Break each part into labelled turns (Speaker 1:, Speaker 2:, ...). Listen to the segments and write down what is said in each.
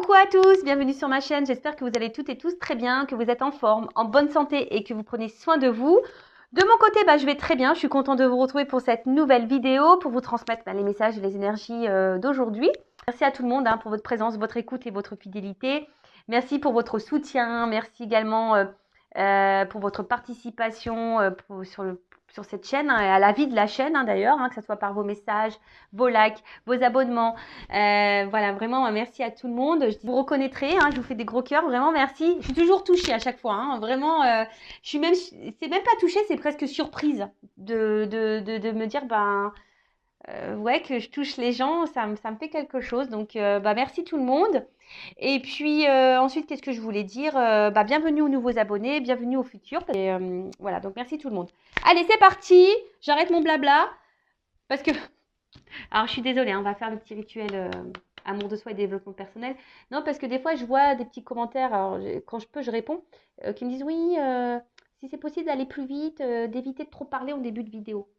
Speaker 1: Coucou à tous, bienvenue sur ma chaîne. J'espère que vous allez toutes et tous très bien, que vous êtes en forme, en bonne santé et que vous prenez soin de vous. De mon côté, je vais très bien. Je suis contente de vous retrouver pour cette nouvelle vidéo, pour vous transmettre les messages et les énergies d'aujourd'hui. Merci à tout le monde pour votre présence, votre écoute et votre fidélité. Merci pour votre soutien. Merci également pour votre participation sur cette chaîne, à la vie de la chaîne d'ailleurs, que ce soit par vos messages, vos likes, vos abonnements. Voilà, vraiment, merci à tout le monde. Vous reconnaîtrez, je vous fais des gros cœurs, vraiment merci. Je suis toujours touchée à chaque fois, vraiment. Je suis même, c'est même pas touchée, c'est presque surprise de me dire, ouais, que je touche les gens, ça me fait quelque chose. Donc, merci tout le monde. Et puis ensuite, qu'est-ce que je voulais dire? Bienvenue aux nouveaux abonnés, bienvenue aux futurs. Et, voilà, donc merci tout le monde. Allez, c'est parti. J'arrête mon blabla parce que alors, je suis désolée, on va faire le petit rituel amour de soi et développement personnel. Non, parce que des fois, je vois des petits commentaires, alors quand je peux, je réponds, qui me disent oui, si c'est possible d'aller plus vite, d'éviter de trop parler en début de vidéo.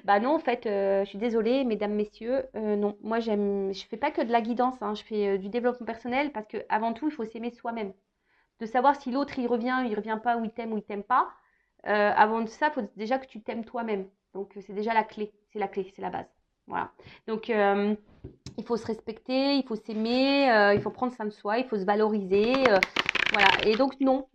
Speaker 1: Bah non, en fait, je suis désolée, mesdames, messieurs, non. Moi, je fais pas que de la guidance, je fais du développement personnel parce que avant tout, il faut s'aimer soi-même. De savoir si l'autre, il revient pas, ou il t'aime pas. Avant de ça, il faut déjà que tu t'aimes toi-même. Donc, c'est déjà la clé, c'est la base. Voilà. Donc, il faut se respecter, il faut s'aimer, il faut prendre soin de soi, il faut se valoriser. Voilà. Et donc, non,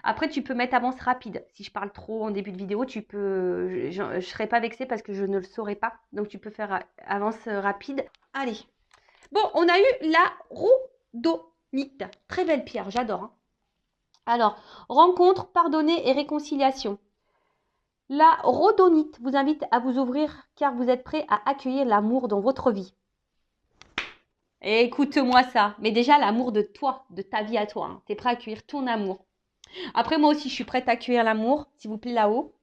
Speaker 1: Après, tu peux mettre avance rapide. Si je parle trop en début de vidéo, tu peux. Je ne serai pas vexée parce que je ne le saurais pas. Donc, tu peux faire avance rapide. Allez. Bon, on a eu la rhodonite. Très belle pierre, j'adore. Alors, rencontre, pardonner et réconciliation. La rhodonite vous invite à vous ouvrir car vous êtes prêt à accueillir l'amour dans votre vie. Écoute-moi ça. Mais déjà, l'amour de toi, de ta vie à toi. Tu es prêt à accueillir ton amour. Après, moi aussi, je suis prête à accueillir l'amour. S'il vous plaît, là-haut.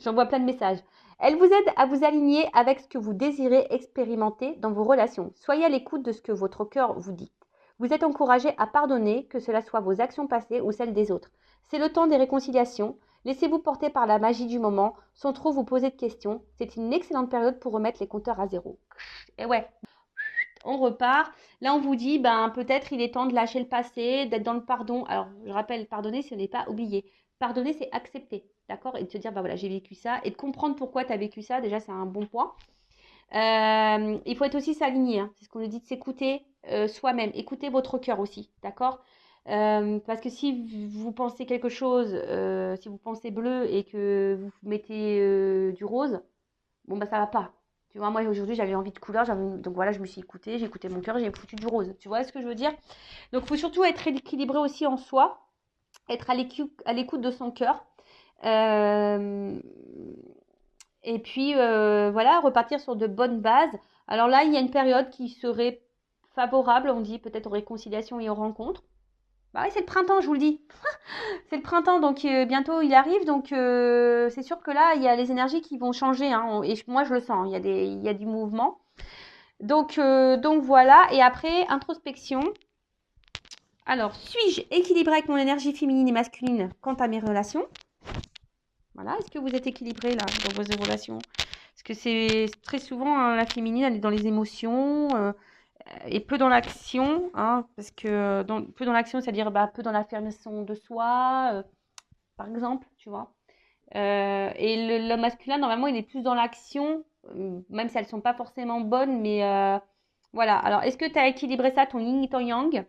Speaker 1: J'envoie plein de messages. Elle vous aide à vous aligner avec ce que vous désirez expérimenter dans vos relations. Soyez à l'écoute de ce que votre cœur vous dit. Vous êtes encouragé à pardonner, que cela soit vos actions passées ou celles des autres. C'est le temps des réconciliations. Laissez-vous porter par la magie du moment, sans trop vous poser de questions. C'est une excellente période pour remettre les compteurs à zéro. Et ouais, on repart. Là, on vous dit, peut-être il est temps de lâcher le passé, d'être dans le pardon. Alors, je rappelle, pardonner, ce n'est pas oublier. Pardonner, c'est accepter, d'accord? Et de te dire, voilà, j'ai vécu ça. Et de comprendre pourquoi tu as vécu ça, déjà, c'est un bon point. Il faut être aussi s'aligner. C'est ce qu'on nous dit de s'écouter soi-même. Écoutez votre cœur aussi, d'accord? Parce que si vous pensez quelque chose, si vous pensez bleu et que vous mettez du rose, bon, ça va pas. Tu vois, moi aujourd'hui j'avais envie de couleur, donc voilà, je me suis écoutée, j'ai écouté mon cœur, j'ai foutu du rose. Tu vois ce que je veux dire? Donc il faut surtout être équilibré aussi en soi, être à l'écoute de son cœur. Et puis voilà, repartir sur de bonnes bases. Alors là, il y a une période qui serait favorable, on dit peut-être aux réconciliations et aux rencontres. Bah oui, c'est le printemps, je vous le dis. C'est le printemps, donc bientôt il arrive. Donc c'est sûr que là, il y a les énergies qui vont changer. Et moi, je le sens, il y a du mouvement. Donc voilà. Et après, introspection. Alors, suis-je équilibrée avec mon énergie féminine et masculine quant à mes relations? Voilà, est-ce que vous êtes équilibré là dans vos relations? Parce que c'est très souvent la féminine, elle est dans les émotions et peu dans l'action. Parce que peu dans l'action, c'est-à-dire peu dans l'affirmation de soi, par exemple, tu vois. Et le masculin, normalement, il est plus dans l'action, même si elles ne sont pas forcément bonnes, mais voilà. Alors, est-ce que tu as équilibré ça, ton yin et ton yang?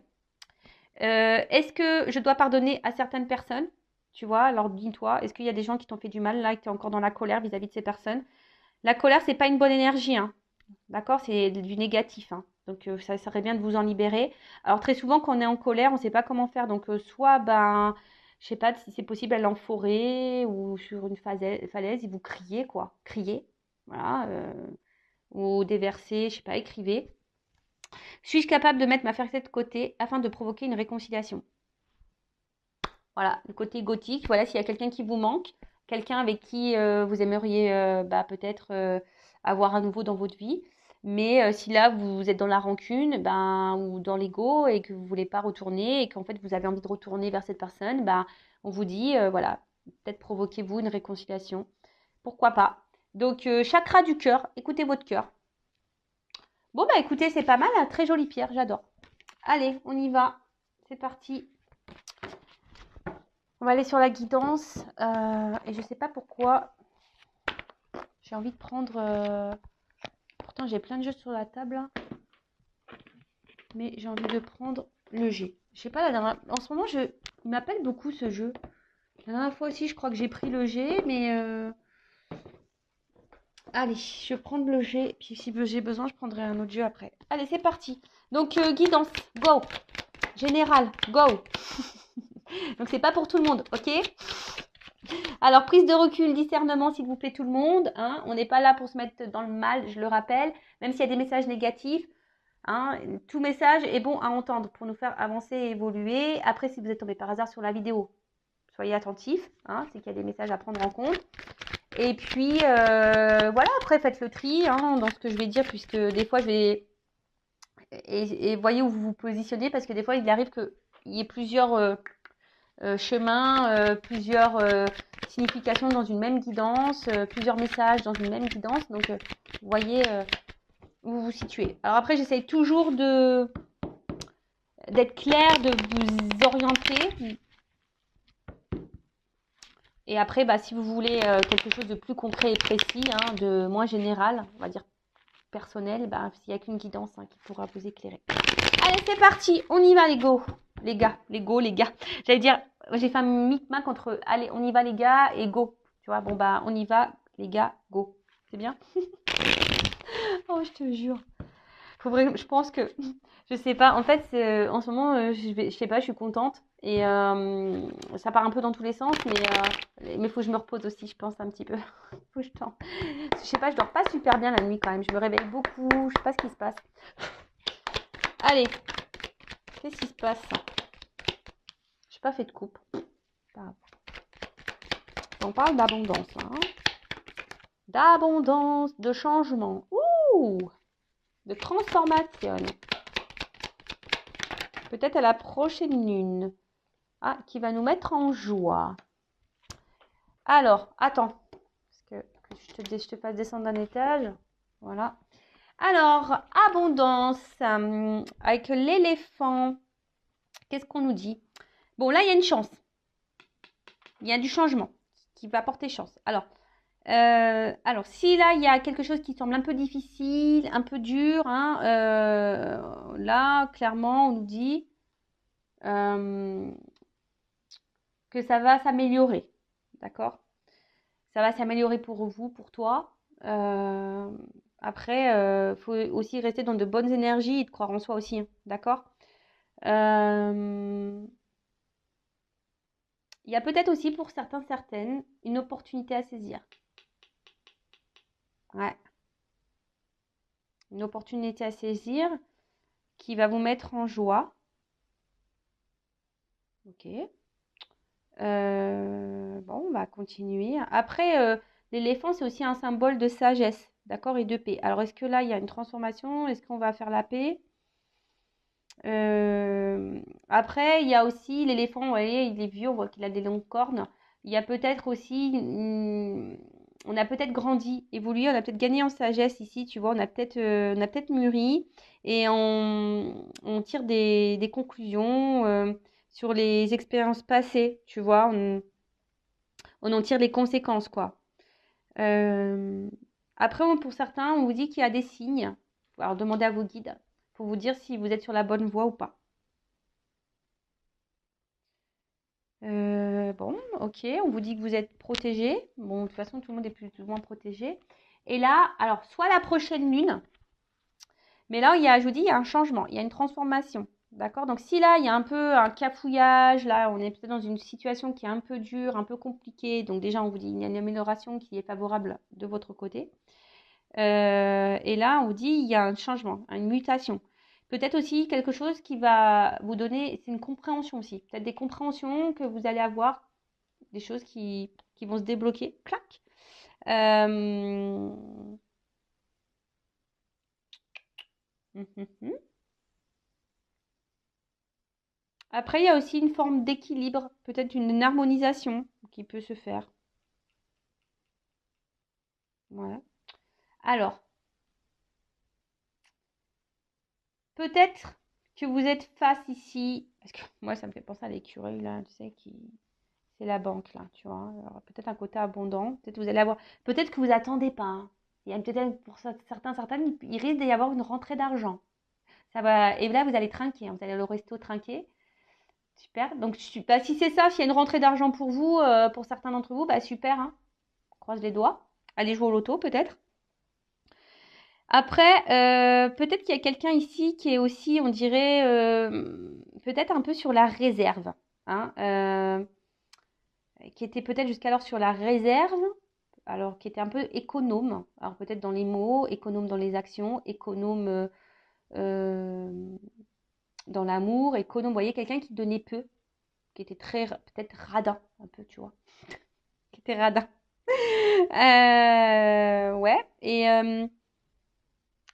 Speaker 1: Est-ce que je dois pardonner à certaines personnes? Tu vois, alors dis-toi, est-ce qu'il y a des gens qui t'ont fait du mal là, et que tu es encore dans la colère vis-à-vis de ces personnes? La colère, c'est pas une bonne énergie, d'accord? C'est du négatif, Donc, ça serait bien de vous en libérer. Alors, très souvent, quand on est en colère, on ne sait pas comment faire. Donc, soit, je sais pas si c'est possible aller en forêt ou sur une falaise et vous criez, quoi. Criez, voilà. Ou déverser, je sais pas, écrivez. Suis-je capable de mettre ma fierté de côté afin de provoquer une réconciliation? Voilà, le côté gothique. Voilà, s'il y a quelqu'un qui vous manque, quelqu'un avec qui vous aimeriez peut-être avoir à nouveau dans votre vie. Mais si là, vous êtes dans la rancune ou dans l'ego et que vous ne voulez pas retourner et qu'en fait, vous avez envie de retourner vers cette personne, on vous dit, voilà, peut-être provoquez-vous une réconciliation. Pourquoi pas? Donc, chakra du cœur, écoutez votre cœur. Bon, écoutez, c'est pas mal, très jolie pierre, j'adore. Allez, on y va. C'est parti. On va aller sur la guidance. Et je sais pas pourquoi. J'ai envie de prendre... Pourtant, j'ai plein de jeux sur la table. Là. Mais j'ai envie de prendre le G. Je sais pas, la dernière... en ce moment, il m'appelle beaucoup ce jeu. La dernière fois aussi, je crois que j'ai pris le G, mais... Allez, je vais prendre le G. Puis si j'ai besoin, je prendrai un autre jeu après. Allez, c'est parti. Donc, guidance, go. Général, go. Donc, c'est pas pour tout le monde, ok? Alors, prise de recul, discernement, s'il vous plaît, tout le monde. Hein. On n'est pas là pour se mettre dans le mal, je le rappelle. Même s'il y a des messages négatifs, hein, tout message est bon à entendre pour nous faire avancer et évoluer. Après, si vous êtes tombé par hasard sur la vidéo, soyez attentifs. Hein, c'est qu'il y a des messages à prendre en compte. Et puis, voilà, après, faites le tri hein, dans ce que je vais dire, puisque des fois, je vais... Et voyez où vous vous positionnez, parce que des fois, il arrive qu'il y ait plusieurs chemins, plusieurs significations dans une même guidance, plusieurs messages dans une même guidance. Donc, voyez où vous vous situez. Alors après, j'essaye toujours d'être clair, de vous orienter. Et après, bah, si vous voulez quelque chose de plus concret et précis, hein, de moins général, on va dire personnel, bah, s'il n'y a qu'une guidance hein, qui pourra vous éclairer. Allez, c'est parti, on y va les go, les gars. J'allais dire, j'ai fait un micmac entre allez, on y va les gars et go. Tu vois, bon bah, on y va les gars, go. C'est bien. Oh, je te jure. Je pense que, je sais pas, en fait, en ce moment, je sais pas, je suis contente. Et ça part un peu dans tous les sens, mais faut que je me repose aussi, je pense, un petit peu. Faut que je tente. Je sais pas, je dors pas super bien la nuit quand même. Je me réveille beaucoup, je sais pas ce qui se passe. Allez, qu'est-ce qui se passe? J'ai pas fait de coupe. On parle d'abondance là. Hein. D'abondance, de changement. Ouh! De transformation. Peut-être à la prochaine lune. Ah, qui va nous mettre en joie. Alors, attends. Parce que je te fasse descendre d'un étage. Voilà. Alors, abondance. Avec l'éléphant. Qu'est-ce qu'on nous dit? Bon, là, il y a une chance. Il y a du changement qui va apporter chance. Alors, si là, il y a quelque chose qui semble un peu difficile, un peu dur, hein, là, clairement, on nous dit que ça va s'améliorer. D'accord? Ça va s'améliorer pour vous, pour toi. Après, faut aussi rester dans de bonnes énergies et de croire en soi aussi. Hein, d'accord? Il y a peut-être aussi pour certains, certaines, une opportunité à saisir. Ouais. Une opportunité à saisir qui va vous mettre en joie. Ok. Bon, on va continuer. Après, l'éléphant, c'est aussi un symbole de sagesse, d'accord, et de paix. Alors, est-ce que là, il y a une transformation? Est-ce qu'on va faire la paix? Après, il y a aussi l'éléphant, vous voyez, il est vieux, on voit qu'il a des longues cornes. Il y a peut-être aussi, on a peut-être grandi, évolué, on a peut-être gagné en sagesse ici, tu vois, on a peut-être mûri et on tire des conclusions sur les expériences passées, tu vois, on en tire les conséquences, quoi. Après, pour certains, on vous dit qu'il y a des signes. Alors, demandez à vos guides pour vous dire si vous êtes sur la bonne voie ou pas. Bon, ok, on vous dit que vous êtes protégé. Bon, de toute façon, tout le monde est plus ou moins protégé. Et là, alors, soit la prochaine lune, mais là, je vous dis, il y a un changement, il y a une transformation. D'accord? Donc, si là, il y a un peu un cafouillage, là, on est peut-être dans une situation qui est un peu dure, un peu compliquée. Donc, déjà, on vous dit, il y a une amélioration qui est favorable de votre côté. Et là, on vous dit, il y a un changement, une mutation. Peut-être aussi quelque chose qui va vous donner, c'est une compréhension aussi. Peut-être des compréhensions que vous allez avoir, des choses qui vont se débloquer. Clac. Après, il y a aussi une forme d'équilibre, peut-être une harmonisation qui peut se faire. Voilà. Alors, peut-être que vous êtes face ici, parce que moi, ça me fait penser à l'écureuil, là, tu sais, c'est la banque, là, tu vois. Alors, peut-être un côté abondant, peut-être vous allez avoir, peut-être que vous attendez pas, hein. Il y a peut-être, pour certaines, il risque d'y avoir une rentrée d'argent. Ça va, et là, vous allez trinquer, hein, vous allez au resto trinquer. Super. Donc, bah, si c'est ça, s'il y a une rentrée d'argent pour vous, pour certains d'entre vous, bah super, hein. Croise les doigts. Allez jouer au loto, peut-être. Après, peut-être qu'il y a quelqu'un ici qui est aussi, on dirait, peut-être un peu sur la réserve, hein, qui était peut-être jusqu'alors sur la réserve, alors qui était un peu économe, alors peut-être dans les mots, économe dans les actions, économe euh, dans l'amour, économe, vous voyez, quelqu'un qui donnait peu, qui était très, peut-être radin, un peu, tu vois, qui était radin. Ouais,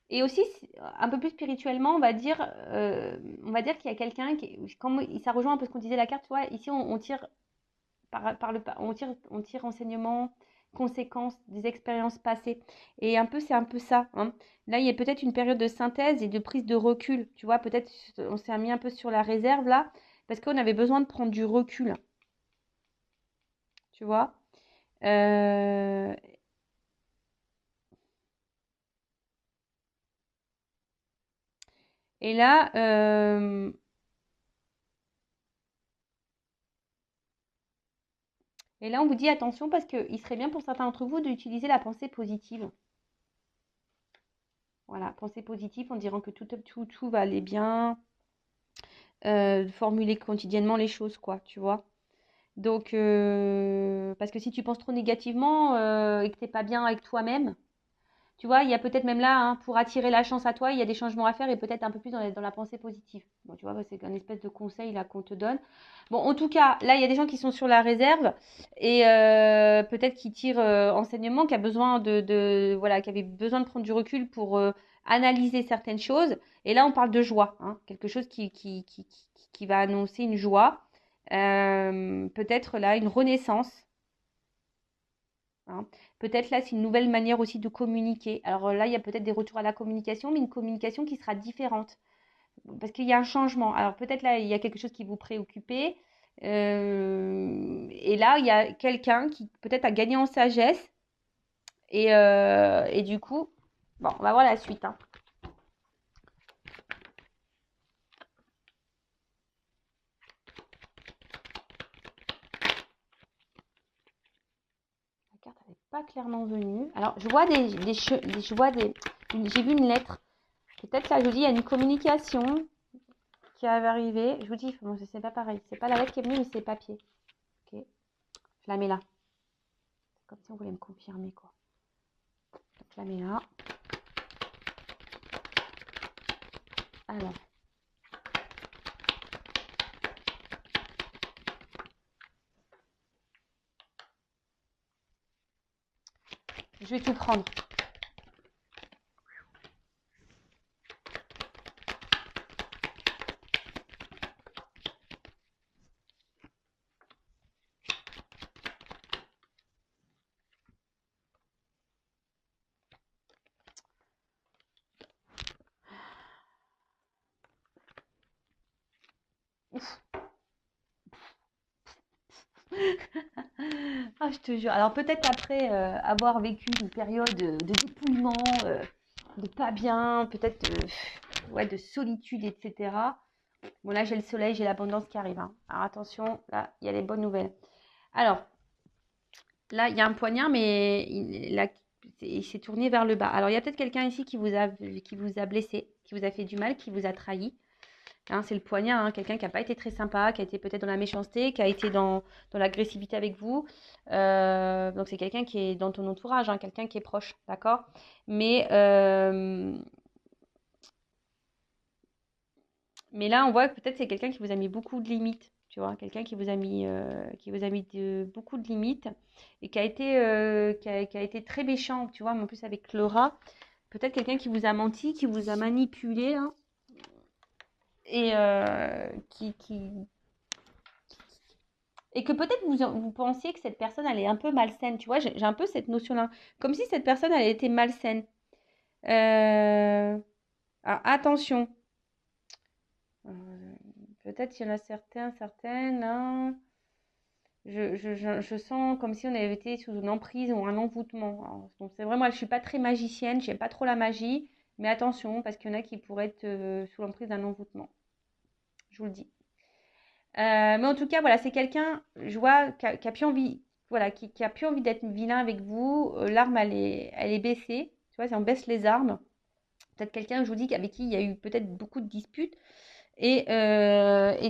Speaker 1: et aussi, un peu plus spirituellement, on va dire qu'il y a quelqu'un qui, comme ça rejoint un peu ce qu'on disait la carte, tu vois, ici on tire on tire enseignement, conséquences des expériences passées. Et un peu, c'est un peu ça, hein. Là, il y a peut-être une période de synthèse et de prise de recul, tu vois, peut-être on s'est mis un peu sur la réserve là, parce qu'on avait besoin de prendre du recul, tu vois. Euh, et là, on vous dit attention parce qu'il serait bien pour certains d'entre vous d'utiliser la pensée positive. Voilà, pensée positive en disant que tout va aller bien, formuler quotidiennement les choses, quoi, tu vois. Donc, parce que si tu penses trop négativement et que t'es pas bien avec toi-même, tu vois, il y a peut-être même là, hein, pour attirer la chance à toi, il y a des changements à faire et peut-être un peu plus dans la pensée positive. Bon, tu vois, c'est un espèce de conseil là qu'on te donne. Bon, en tout cas, là, il y a des gens qui sont sur la réserve et peut-être qui tirent enseignement, qui a besoin voilà, qui avait besoin de prendre du recul pour analyser certaines choses. Et là, on parle de joie, hein, quelque chose qui va annoncer une joie. Peut-être là, une renaissance, hein. Peut-être là, c'est une nouvelle manière aussi de communiquer. Alors là, il y a peut-être des retours à la communication, mais une communication qui sera différente. Parce qu'il y a un changement. Alors peut-être là, il y a quelque chose qui vous préoccupait. Et là, il y a quelqu'un qui peut-être a gagné en sagesse. Et du coup, bon, on va voir la suite, hein. La carte n'est pas clairement venue. Alors, je vois j'ai vu une lettre. Peut-être là, je vous dis, il y a une communication qui va arriver. Je vous dis, bon, c'est pas pareil. C'est pas la lettre qui est venue, mais c'est papier. Ok. Je la mets là. C'est comme si on voulait me confirmer, quoi. Donc, je la mets là. Alors. Je vais tout prendre. Ah, je te jure. Alors peut-être après avoir vécu une période de dépouillement, de pas bien, peut-être ouais, de solitude, etc. Bon là j'ai le soleil, j'ai l'abondance qui arrive, hein. Alors attention, là il y a les bonnes nouvelles. Alors là il y a un poignard, mais il s'est tourné vers le bas. Alors il y a peut-être quelqu'un ici qui vous a blessé, qui vous a fait du mal, qui vous a trahi. Hein, c'est le poignard, hein, quelqu'un qui n'a pas été très sympa, qui a été peut-être dans la méchanceté, qui a été dans l'agressivité avec vous. Donc c'est quelqu'un qui est dans ton entourage, hein, quelqu'un qui est proche, d'accord? Mais, mais là, on voit que peut-être c'est quelqu'un qui vous a mis beaucoup de limites, tu vois, quelqu'un qui vous a mis beaucoup de limites et qui a été très méchant, tu vois, mais en plus avec Laura, peut-être quelqu'un qui vous a menti, qui vous a manipulé, hein, et et que peut-être vous pensiez que cette personne, elle est un peu malsaine. Tu vois, j'ai un peu cette notion-là. Comme si cette personne, elle était malsaine. Alors, attention. Peut-être il y en a certaines, hein. Je sens comme si on avait été sous une emprise ou un envoûtement. Donc c'est vrai, moi je suis pas très magicienne, j'aime pas trop la magie, mais attention, parce qu'il y en a qui pourraient être sous l'emprise d'un envoûtement. Je vous le dis. Mais en tout cas, voilà, c'est quelqu'un, je vois, qui a plus envie, voilà, qui a plus envie d'être vilain avec vous. L'arme, elle est baissée. Tu vois, si on baisse les armes, peut-être quelqu'un, je vous dis, avec qui il y a eu peut-être beaucoup de disputes. Et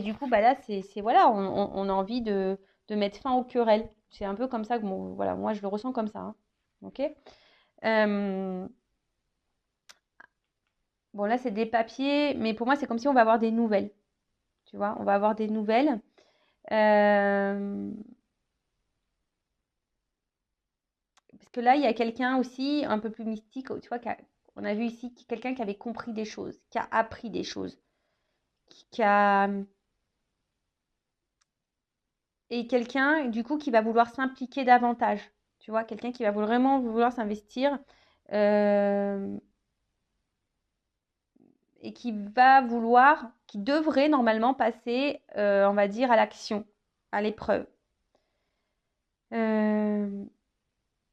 Speaker 1: du coup, bah là, voilà, on a envie de mettre fin aux querelles. C'est un peu comme ça que voilà, moi, je le ressens comme ça, hein. Ok. Euh, bon, là, c'est des papiers, mais pour moi, c'est comme si on va avoir des nouvelles. Tu vois, on va avoir des nouvelles. Euh, Parce que là, il y a quelqu'un aussi un peu plus mystique, tu vois, on a vu ici quelqu'un qui avait compris des choses, qui a appris des choses, qui a... Et quelqu'un, du coup, qui va vouloir s'impliquer davantage, tu vois, quelqu'un qui va vraiment vouloir s'investir euh, et qui devrait normalement passer, on va dire, à l'action, à l'épreuve. Euh,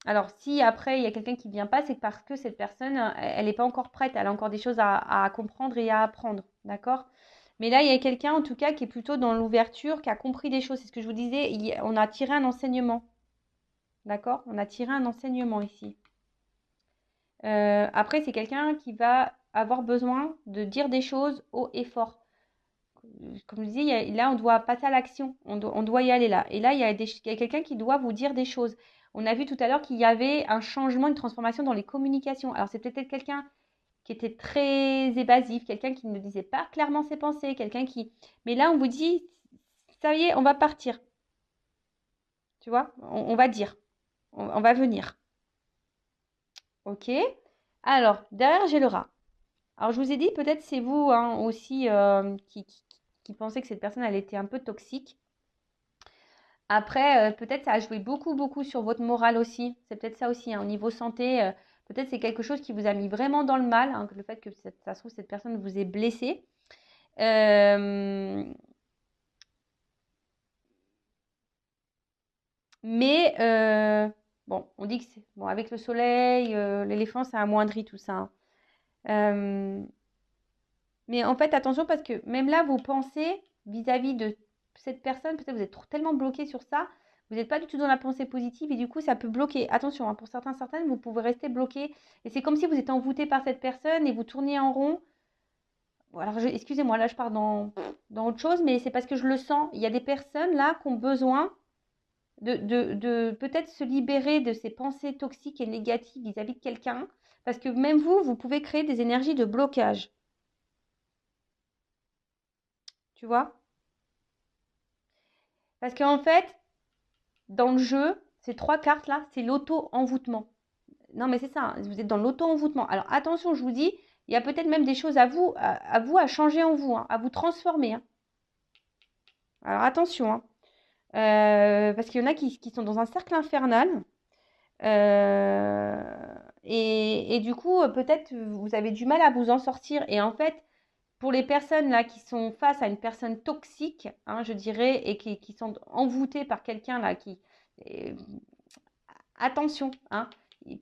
Speaker 1: Alors, si après, il y a quelqu'un qui ne vient pas, c'est parce que cette personne, elle n'est pas encore prête. Elle a encore des choses à comprendre et à apprendre. D'accord? Mais là, il y a quelqu'un, en tout cas, qui est plutôt dans l'ouverture, qui a compris des choses. C'est ce que je vous disais. On a tiré un enseignement. D'accord? On a tiré un enseignement ici. Après, c'est quelqu'un qui va avoir besoin de dire des choses haut et fort. Comme je disais, là, on doit passer à l'action. On doit y aller là. Et là, il y a quelqu'un qui doit vous dire des choses. On a vu tout à l'heure qu'il y avait un changement, une transformation dans les communications. Alors, c'est peut-être quelqu'un qui était très évasif, quelqu'un qui ne disait pas clairement ses pensées, quelqu'un qui... Mais là, on vous dit, ça y est, on va partir. Tu vois, on va dire, on va venir. Ok. Alors, derrière, j'ai le rat. Alors, je vous ai dit, peut-être c'est vous hein, aussi qui pensez que cette personne, elle était un peu toxique. Après, peut-être ça a joué beaucoup, beaucoup sur votre morale aussi. C'est peut-être ça aussi, hein, au niveau santé. Peut-être c'est quelque chose qui vous a mis vraiment dans le mal, hein, le fait que ça se trouve, cette personne vous ait blessé. Euh, mais bon, on dit que c'est bon avec le soleil, l'éléphant, ça amoindrit tout ça, hein. Euh, mais en fait, attention parce que même là, vos pensées vis-à-vis de cette personne, peut-être vous êtes tellement bloqué sur ça, vous n'êtes pas du tout dans la pensée positive et du coup, ça peut bloquer. Attention, hein, pour certaines, vous pouvez rester bloqué et c'est comme si vous étiez envoûté par cette personne et vous tourniez en rond. Bon, alors, excusez-moi, là, je pars dans autre chose, mais c'est parce que je le sens. Il y a des personnes là qui ont besoin de peut-être se libérer de ces pensées toxiques et négatives vis-à-vis de quelqu'un parce que même vous pouvez créer des énergies de blocage. Tu vois? Parce qu'en fait, dans le jeu, ces trois cartes là, c'est l'auto-envoûtement. Non, mais c'est ça, hein, vous êtes dans l'auto-envoûtement. Alors attention, je vous dis, il y a peut-être même des choses à changer en vous, hein, à vous transformer, hein. Alors attention, hein. Parce qu'il y en a qui sont dans un cercle infernal. euh, et du coup, peut-être vous avez du mal à vous en sortir. Et en fait, pour les personnes là qui sont face à une personne toxique, hein, je dirais, et qui sont envoûtées par quelqu'un là euh, attention, hein,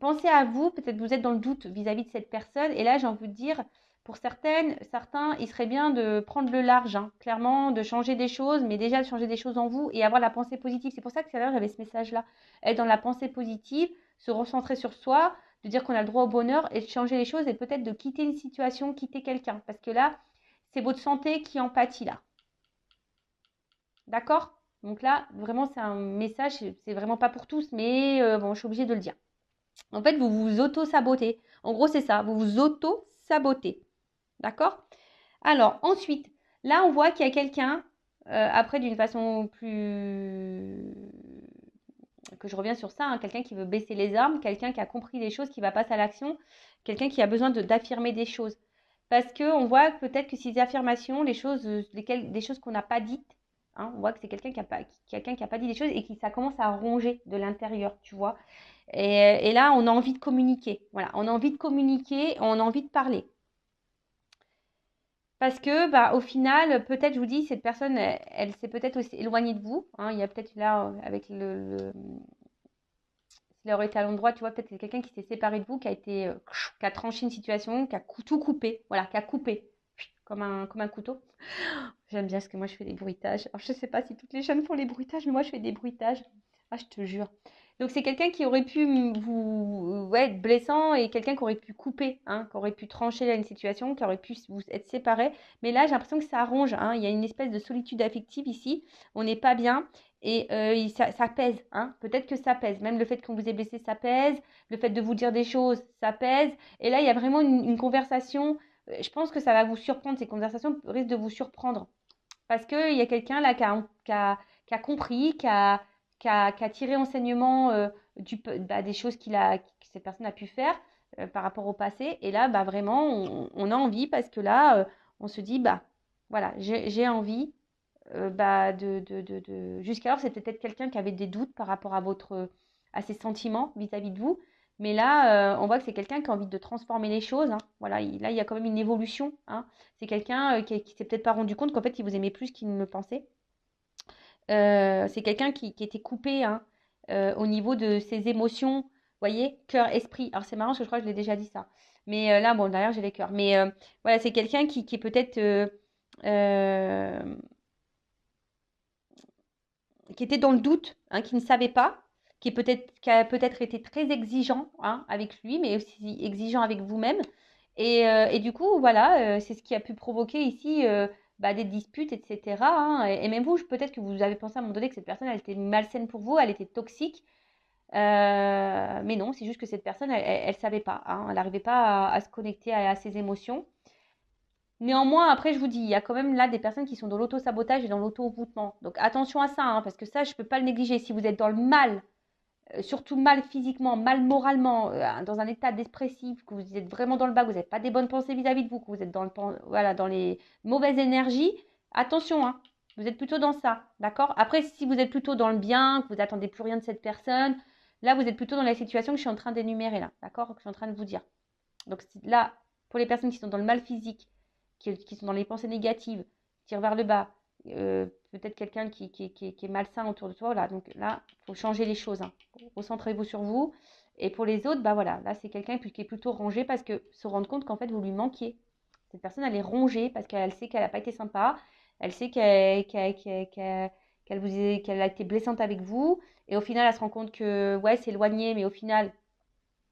Speaker 1: pensez à vous, peut-être vous êtes dans le doute vis-à-vis de cette personne, et là j'ai envie de dire, pour certains, il serait bien de prendre le large, hein, clairement, de changer des choses, mais déjà de changer des choses en vous et avoir la pensée positive. C'est pour ça que tout à l'heure j'avais ce message-là, être dans la pensée positive, se recentrer sur soi, de dire qu'on a le droit au bonheur et de changer les choses et peut-être de quitter une situation, quitter quelqu'un, parce que là, c'est votre santé qui en pâtit là. D'accord? Donc là, vraiment, c'est un message, c'est vraiment pas pour tous, mais bon, je suis obligée de le dire. En fait, vous vous auto-sabotez. En gros, c'est ça, vous vous auto-sabotez. D'accord? Alors, ensuite, là, on voit qu'il y a quelqu'un, après, d'une façon plus... que je reviens sur ça, hein, quelqu'un qui veut baisser les armes, quelqu'un qui a compris les choses, qui va passer à l'action, quelqu'un qui a besoin d'affirmer des choses. Parce qu'on voit peut-être que ces affirmations, les choses, des choses qu'on n'a pas dites, hein, on voit que c'est quelqu'un qui a pas dit des choses et qui ça commence à ronger de l'intérieur, tu vois. Et là, on a envie de communiquer. Voilà, on a envie de communiquer, on a envie de parler. Parce que, bah, au final, peut-être, je vous dis, cette personne, elle s'est peut-être aussi éloignée de vous, hein. Il y a peut-être là, avec s'il aurait été à l'endroit, tu vois, peut-être c'est quelqu'un qui s'est séparé de vous, qui a été, qui a tranché une situation, qui a tout coupé, voilà, qui a coupé, comme un couteau. J'aime bien parce que moi, je fais des bruitages. Alors, je sais pas si toutes les jeunes font les bruitages, mais moi, je fais des bruitages. Ah, je te jure. Donc, c'est quelqu'un qui aurait pu vous, ouais, être blessant et quelqu'un qui aurait pu couper, hein, qui aurait pu trancher là une situation, qui aurait pu vous être séparés. Mais là, j'ai l'impression que ça arrange, hein. Il y a une espèce de solitude affective ici. On n'est pas bien et ça pèse, hein. Peut-être que ça pèse. Même le fait qu'on vous ait blessé, ça pèse. Le fait de vous dire des choses, ça pèse. Et là, il y a vraiment une conversation. Je pense que ça va vous surprendre. Ces conversations risquent de vous surprendre. Parce qu'il y a quelqu'un là qui a compris, qui a tiré enseignement des choses que cette personne a pu faire par rapport au passé. Et là, bah, vraiment, on a envie parce que là, on se dit, bah, voilà, j'ai envie. Bah, Jusqu'alors, c'était peut-être quelqu'un qui avait des doutes par rapport à ses sentiments vis-à-vis de vous. Mais là, on voit que c'est quelqu'un qui a envie de transformer les choses, hein. Voilà, là, il y a quand même une évolution, hein. C'est quelqu'un qui s'est peut-être pas rendu compte qu'en fait, il vous aimait plus qu'il ne le pensait. C'est quelqu'un qui était coupé, hein, au niveau de ses émotions, vous voyez, cœur, esprit. Alors, c'est marrant parce que je crois que je l'ai déjà dit ça. Mais là, bon, derrière, j'ai les cœurs. Mais voilà, c'est quelqu'un qui est peut-être euh, qui était dans le doute, hein, qui ne savait pas, qui a peut-être été très exigeant, hein, avec lui, mais aussi exigeant avec vous-même. Et du coup, voilà, c'est ce qui a pu provoquer ici bah, des disputes, etc., hein. Et même vous, peut-être que vous avez pensé à un moment donné que cette personne, elle était malsaine pour vous, elle était toxique. Mais non, c'est juste que cette personne, elle savait pas, hein, elle n'arrivait pas à se connecter à ses émotions. Néanmoins, après, je vous dis, il y a quand même là des personnes qui sont dans l'auto-sabotage et dans l'auto-envoûtement. Donc attention à ça, hein, parce que ça, je ne peux pas le négliger. Si vous êtes dans le mal, surtout mal physiquement, mal moralement, dans un état dépressif, que vous êtes vraiment dans le bas, que vous n'avez pas des bonnes pensées vis-à-vis de vous, que vous êtes voilà, dans les mauvaises énergies, attention, hein, vous êtes plutôt dans ça, d'accord? Après, si vous êtes plutôt dans le bien, que vous n'attendez plus rien de cette personne, là, vous êtes plutôt dans la situation que je suis en train d'énumérer là, d'accord? Que je suis en train de vous dire. Donc là, pour les personnes qui sont dans le mal physique, qui sont dans les pensées négatives, tirent vers le bas, peut-être quelqu'un qui est malsain autour de toi, voilà. Donc là, il faut changer les choses, hein. Recentrez-vous sur vous. Et pour les autres, bah voilà, là c'est quelqu'un qui est plutôt rangé parce que se rendre compte qu'en fait vous lui manquiez. Cette personne, elle est rongée parce qu'elle sait qu'elle n'a pas été sympa, elle sait qu'elle a été blessante avec vous, et au final, elle se rend compte que ouais, c'est éloigné, mais au final,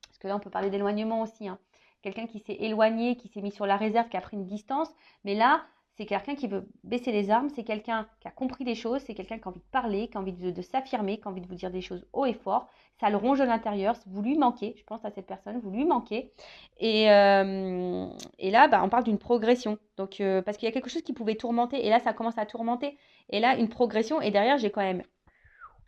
Speaker 1: parce que là, on peut parler d'éloignement aussi, hein. Quelqu'un qui s'est éloigné, qui s'est mis sur la réserve, qui a pris une distance. Mais là, c'est quelqu'un qui veut baisser les armes, c'est quelqu'un qui a compris les choses, c'est quelqu'un qui a envie de parler, qui a envie de s'affirmer, qui a envie de vous dire des choses haut et fort. Ça le ronge de l'intérieur, vous lui manquez, je pense à cette personne, vous lui manquez. Et là, bah, on parle d'une progression. Donc, parce qu'il y a quelque chose qui pouvait tourmenter, et là, ça commence à tourmenter. Et là, une progression, et derrière, j'ai quand même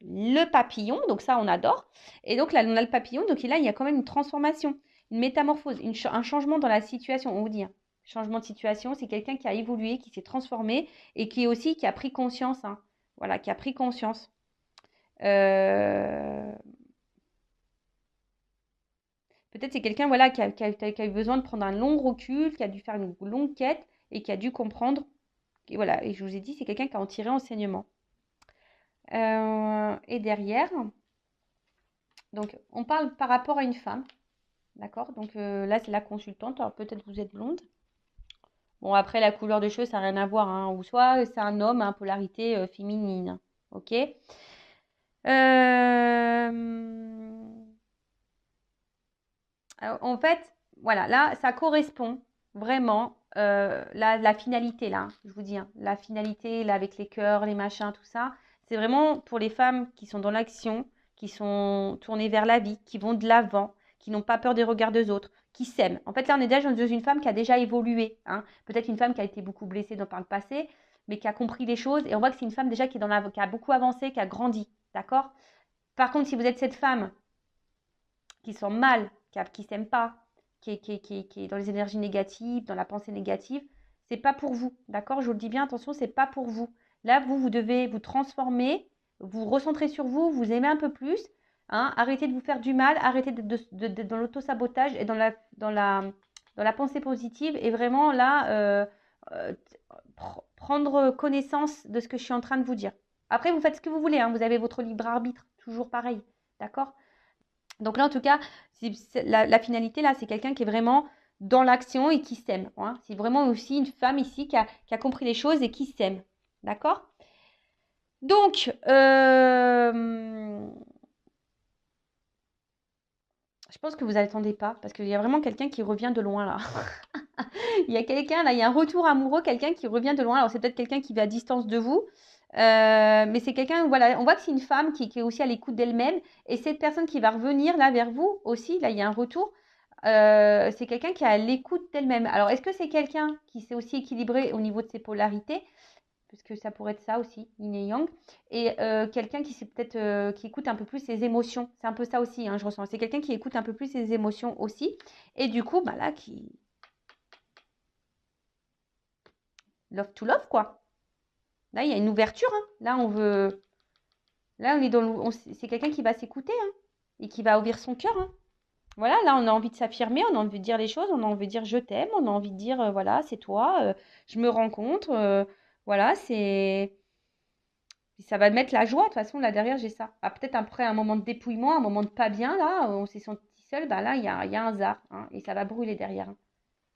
Speaker 1: le papillon, donc ça on adore. Et donc là on a le papillon, donc là il y a quand même une transformation, une métamorphose, un changement dans la situation, on vous dit, hein. Changement de situation, c'est quelqu'un qui a évolué, qui s'est transformé et qui a pris conscience, hein. Voilà, qui a pris conscience. Euh, Peut-être c'est quelqu'un voilà, qui a eu besoin de prendre un long recul, qui a dû faire une longue quête et qui a dû comprendre. Et voilà, et je vous ai dit, c'est quelqu'un qui a en tiré enseignement. Et derrière, donc on parle par rapport à une femme. D'accord? Donc là, c'est la consultante. Alors peut-être vous êtes blonde. Bon, après, la couleur de cheveux, ça n'a rien à voir, hein. Ou soit c'est un homme, hein, polarité féminine. Ok? En fait, voilà, là, ça correspond vraiment la finalité, là, je vous dis, hein, la finalité, là, avec les cœurs, les machins, tout ça. C'est vraiment pour les femmes qui sont dans l'action, qui sont tournées vers la vie, qui vont de l'avant, qui n'ont pas peur des regards des autres, qui s'aiment. En fait, là, on est déjà dans une femme qui a déjà évolué, hein. Peut-être une femme qui a été beaucoup blessée par le passé, mais qui a compris les choses. Et on voit que c'est une femme déjà qui a beaucoup avancé, qui a grandi. D'accord? Par contre, si vous êtes cette femme qui sont mal, qui ne s'aiment pas, qui est dans les énergies négatives, dans la pensée négative, c'est pas pour vous. D'accord? Je vous le dis bien, attention, c'est pas pour vous. Là, vous devez vous transformer, vous recentrer sur vous, vous aimer un peu plus, hein, arrêtez de vous faire du mal, arrêtez dans l'auto-sabotage et dans la pensée positive. Et vraiment, là, euh, prendre connaissance de ce que je suis en train de vous dire. Après, vous faites ce que vous voulez, hein, vous avez votre libre arbitre, toujours pareil, d'accord? Donc là, en tout cas, la finalité, là, c'est quelqu'un qui est vraiment dans l'action et qui s'aime. Hein. C'est vraiment aussi une femme ici qui a compris les choses et qui s'aime, d'accord? Donc, je pense que vous n'attendez pas, parce qu'il y a vraiment quelqu'un qui revient de loin, là. Il y a quelqu'un, là, il y a un retour amoureux, quelqu'un qui revient de loin. Alors, c'est peut-être quelqu'un qui va à distance de vous, mais c'est quelqu'un, voilà, on voit que c'est une femme qui est aussi à l'écoute d'elle-même. Et cette personne qui va revenir, là, vers vous aussi, là, il y a un retour. C'est quelqu'un qui est à l'écoute d'elle-même. Alors, est-ce que c'est quelqu'un qui s'est aussi équilibré au niveau de ses polarités? Puisque ça pourrait être ça aussi, yin et yang, et quelqu'un qui peut-être qui écoute un peu plus ses émotions. C'est un peu ça aussi, hein, je ressens. C'est quelqu'un qui écoute un peu plus ses émotions aussi, et du coup, bah là, qui love to love quoi. Là, il y a une ouverture. Hein. Là, on veut, là, on est dans, c'est quelqu'un qui va s'écouter hein, et qui va ouvrir son cœur. Hein. Voilà, là, on a envie de s'affirmer, on a envie de dire les choses, on a envie de dire je t'aime, on a envie de dire voilà, c'est toi, je me rencontre, voilà, c'est ça va mettre la joie. De toute façon, là derrière, j'ai ça. Ah, peut-être après un moment de dépouillement, un moment de pas bien, là, on s'est senti seul, bah là, il y a un zar. Hein, et ça va brûler derrière. Hein.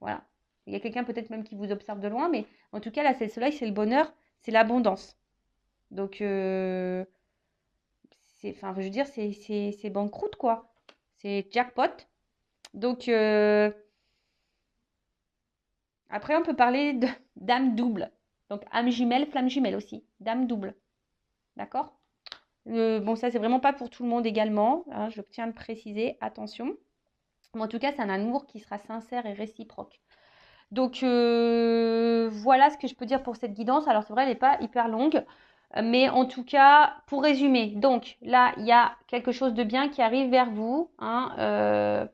Speaker 1: Voilà. Il y a quelqu'un peut-être même qui vous observe de loin, mais en tout cas, là, c'est le soleil, c'est le bonheur, c'est l'abondance. Donc, enfin, je veux dire, c'est banqueroute, quoi. C'est jackpot. Donc, après, on peut parler de d'âme double. Donc, âme jumelle, flamme jumelle aussi. Dame double. D'accord? Bon, ça, c'est vraiment pas pour tout le monde également. Hein, je tiens à le préciser. Attention. Mais en tout cas, c'est un amour qui sera sincère et réciproque. Donc, voilà ce que je peux dire pour cette guidance. Alors, c'est vrai, elle n'est pas hyper longue. Mais en tout cas, pour résumer, donc là, il y a quelque chose de bien qui arrive vers vous. Hein,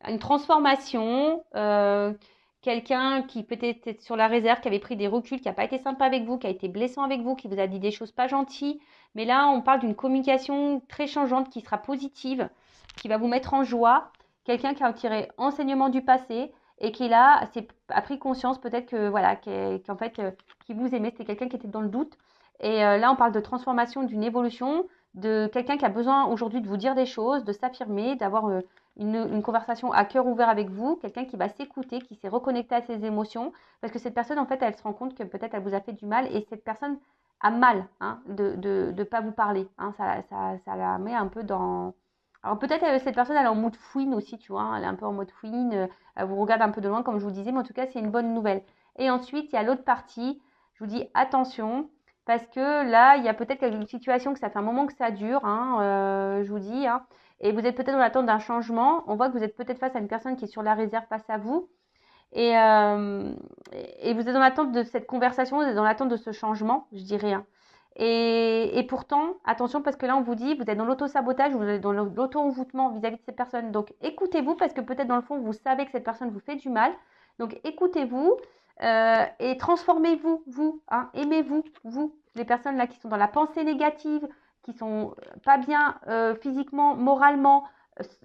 Speaker 1: une transformation, quelqu'un qui peut-être est sur la réserve, qui avait pris des reculs, qui n'a pas été sympa avec vous, qui a été blessant avec vous, qui vous a dit des choses pas gentilles. Mais là, on parle d'une communication très changeante qui sera positive, qui va vous mettre en joie. Quelqu'un qui a tiré enseignement du passé et qui là a pris conscience peut-être que voilà, qu'en fait, qui vous aimait, c'était quelqu'un qui était dans le doute. Et là, on parle de transformation, d'une évolution, de quelqu'un qui a besoin aujourd'hui de vous dire des choses, de s'affirmer, d'avoir une conversation à cœur ouvert avec vous, quelqu'un qui va s'écouter, qui s'est reconnecté à ses émotions, parce que cette personne, en fait, elle se rend compte que peut-être elle vous a fait du mal, et cette personne a mal hein, de pas vous parler. Hein, ça la met un peu dans... Alors peut-être cette personne, elle est en mode fouine aussi, tu vois, elle est un peu en mode fouine, elle vous regarde un peu de loin, comme je vous disais, mais en tout cas, c'est une bonne nouvelle. Et ensuite, il y a l'autre partie, je vous dis attention, parce que là, il y a peut-être une situation que ça fait un moment que ça dure, hein, je vous dis, hein, et vous êtes peut-être dans l'attente d'un changement. On voit que vous êtes peut-être face à une personne qui est sur la réserve face à vous. Et, euh, et vous êtes dans l'attente de cette conversation, vous êtes dans l'attente de ce changement, je dirais. Hein. Et pourtant, attention, parce que là, on vous dit, vous êtes dans l'auto-sabotage, vous êtes dans l'auto-envoûtement vis-à-vis de cette personne. Donc, écoutez-vous, parce que peut-être dans le fond, vous savez que cette personne vous fait du mal. Donc, écoutez-vous et transformez-vous, vous. Hein, aimez-vous, vous. Les personnes là qui sont dans la pensée négative, qui sont pas bien physiquement, moralement,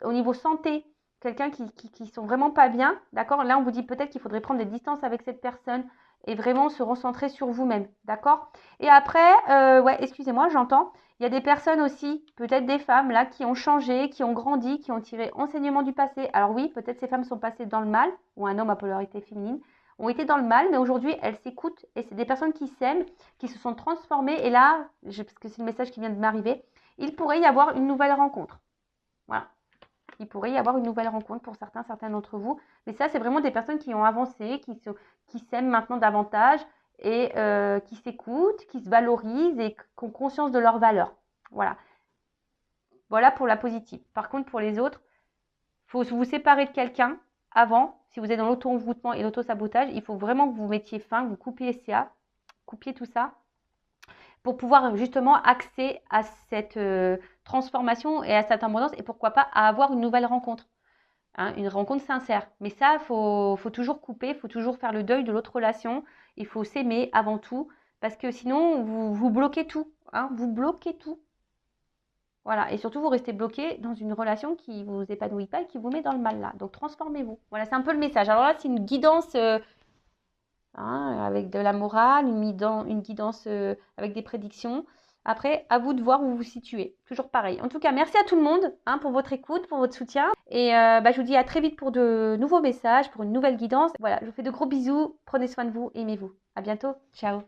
Speaker 1: au niveau santé, quelqu'un qui sont vraiment pas bien, d'accord? Là, on vous dit peut-être qu'il faudrait prendre des distances avec cette personne et vraiment se recentrer sur vous-même, d'accord? Et après, ouais, excusez-moi, j'entends. Il y a des personnes aussi, peut-être des femmes là, qui ont changé, qui ont grandi, qui ont tiré enseignement du passé. Alors oui, peut-être ces femmes sont passées dans le mal, ou un homme à polarité féminine, ont été dans le mal, mais aujourd'hui, elles s'écoutent et c'est des personnes qui s'aiment, qui se sont transformées. Et là, parce que c'est le message qui vient de m'arriver, il pourrait y avoir une nouvelle rencontre. Voilà. Il pourrait y avoir une nouvelle rencontre pour certains d'entre vous. Mais ça, c'est vraiment des personnes qui ont avancé, qui s'aiment maintenant davantage et qui s'écoutent, qui se valorisent et qui ont conscience de leurs valeurs. Voilà. Voilà pour la positive. Par contre, pour les autres, il faut vous séparer de quelqu'un avant. Si vous êtes dans l'auto-envoûtement et l'auto-sabotage, il faut vraiment que vous mettiez fin, que vous coupiez tout ça pour pouvoir justement accéder à cette transformation et à cette abondance et pourquoi pas à avoir une nouvelle rencontre. Hein, une rencontre sincère. Mais ça, faut toujours couper, il faut toujours faire le deuil de l'autre relation. Il faut s'aimer avant tout, parce que sinon, vous bloquez tout. Hein, vous bloquez tout. Voilà. Et surtout, vous restez bloqué dans une relation qui ne vous épanouit pas et qui vous met dans le mal là. Donc, transformez-vous. Voilà, c'est un peu le message. Alors là, c'est une guidance hein, avec de la morale, une guidance avec des prédictions. Après, à vous de voir où vous vous situez. Toujours pareil. En tout cas, merci à tout le monde hein, pour votre écoute, pour votre soutien. Et je vous dis à très vite pour de nouveaux messages, pour une nouvelle guidance. Voilà, je vous fais de gros bisous. Prenez soin de vous, aimez-vous. À bientôt. Ciao.